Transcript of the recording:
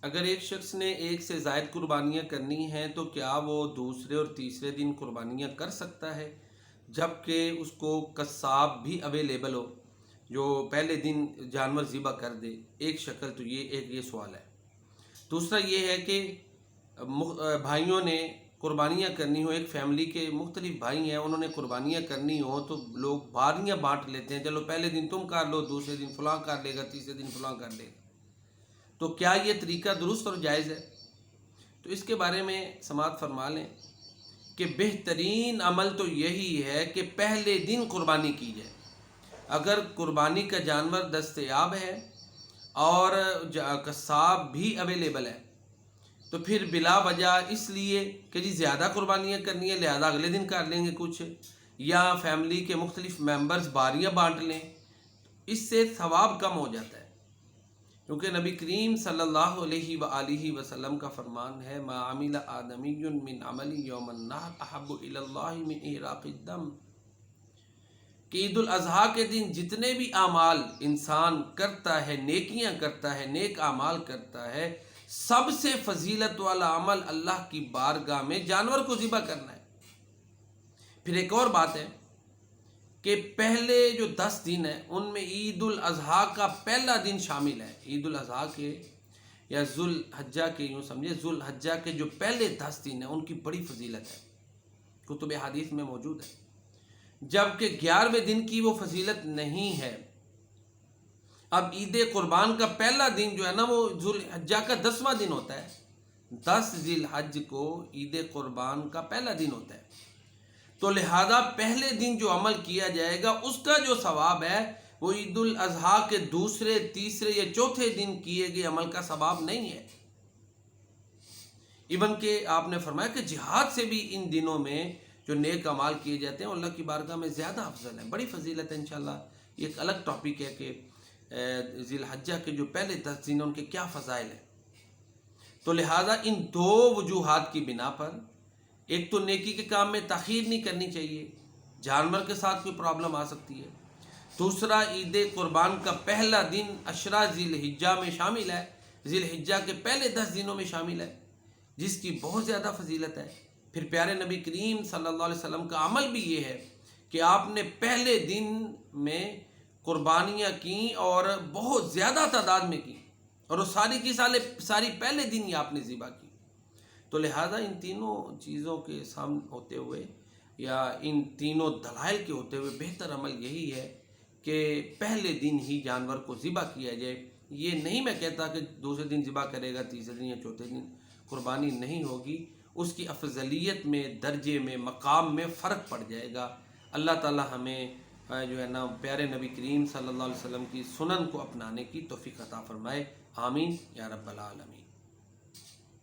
اگر ایک شخص نے ایک سے زائد قربانیاں کرنی ہیں تو کیا وہ دوسرے اور تیسرے دن قربانیاں کر سکتا ہے، جبکہ اس کو قصاب بھی اویلیبل ہو جو پہلے دن جانور ذبح کر دے؟ ایک شکل تو یہ سوال ہے۔ دوسرا یہ ہے کہ بھائیوں نے قربانیاں کرنی ہو، ایک فیملی کے مختلف بھائی ہیں، انہوں نے قربانیاں کرنی ہو تو لوگ باریاں بانٹ لیتے ہیں، چلو پہلے دن تم کر لو، دوسرے دن فلاں کر لے گا، تیسرے دن فلاں کر لے گا۔ تو کیا یہ طریقہ درست اور جائز ہے؟ تو اس کے بارے میں سماعت فرما لیں کہ بہترین عمل تو یہی ہے کہ پہلے دن قربانی کی جائے۔ اگر قربانی کا جانور دستیاب ہے اور قصاب بھی اویلیبل ہے تو پھر بلا وجہ اس لیے کہ جی زیادہ قربانیاں کرنی ہے لہذا اگلے دن کر لیں گے کچھ، یا فیملی کے مختلف ممبرز باریاں بانٹ لیں، اس سے ثواب کم ہو جاتا ہے۔ کیونکہ نبی کریم صلی اللہ علیہ وآلہ وسلم کا فرمان ہے ما عمل آدمی من عمل یوم النحر احب الی اللہ من احراق الدم، کہ عید الاضحیٰ کے دن جتنے بھی اعمال انسان کرتا ہے، نیکیاں کرتا ہے، نیک اعمال کرتا ہے، سب سے فضیلت والا عمل اللہ کی بارگاہ میں جانور کو ذبح کرنا ہے۔ پھر ایک اور بات ہے کہ پہلے جو 10 دن ہیں ان میں عید الاضحیٰ کا پہلا دن شامل ہے۔ عید الاضحیٰ کے یا ذوالحجہ کے، یوں سمجھے ذوالحجہ کے جو پہلے 10 دن ہیں ان کی بڑی فضیلت ہے، کتب حدیث میں موجود ہے، جبکہ 11ویں دن کی وہ فضیلت نہیں ہے۔ اب عید قربان کا پہلا دن جو ہے نا وہ ذوالحجہ کا 10واں دن ہوتا ہے، 10 ذی الحج کو عید قربان کا پہلا دن ہوتا ہے، تو لہذا پہلے دن جو عمل کیا جائے گا اس کا جو ثواب ہے وہ عید الاضحیٰ کے دوسرے، تیسرے یا چوتھے دن کیے گئے عمل کا ثواب نہیں ہے۔ ایون کہ آپ نے فرمایا کہ جہاد سے بھی ان دنوں میں جو نیک اعمال کیے جاتے ہیں اللہ کی بارگاہ میں زیادہ افضل ہیں، بڑی فضیلت ہے۔ انشاءاللہ یہ ایک الگ ٹاپک ہے کہ ذی الحجہ کے جو پہلے 10 دن ہیں ان کے کیا فضائل ہیں۔ تو لہٰذا ان 2 وجوہات کی بنا پر ایک تو نیکی کے کام میں تاخیر نہیں کرنی چاہیے، جانور کے ساتھ کوئی پرابلم آ سکتی ہے۔ دوسرا عید قربان کا پہلا دن عشرہ ذی الحجہ میں شامل ہے، ذی الحجہ کے پہلے 10 دنوں میں شامل ہے، جس کی بہت زیادہ فضیلت ہے۔ پھر پیارے نبی کریم صلی اللہ علیہ وسلم کا عمل بھی یہ ہے کہ آپ نے پہلے دن میں قربانیاں کیں اور بہت زیادہ تعداد میں کیں، اور وہ ساری کی ساری پہلے دن ہی آپ نے ذبح کی۔ تو لہٰذا ان تینوں چیزوں کے سامنے ہوتے ہوئے یا ان تینوں دلائل کے ہوتے ہوئے بہتر عمل یہی ہے کہ پہلے دن ہی جانور کو ذبح کیا جائے۔ یہ نہیں میں کہتا کہ دوسرے دن ذبح کرے گا، تیسرے دن یا چوتھے دن قربانی نہیں ہوگی، اس کی افضلیت میں، درجے میں، مقام میں فرق پڑ جائے گا۔ اللہ تعالی ہمیں جو ہے نا پیارے نبی کریم صلی اللہ علیہ وسلم کی سنن کو اپنانے کی توفیق عطا فرمائے، آمین یا رب العالمین۔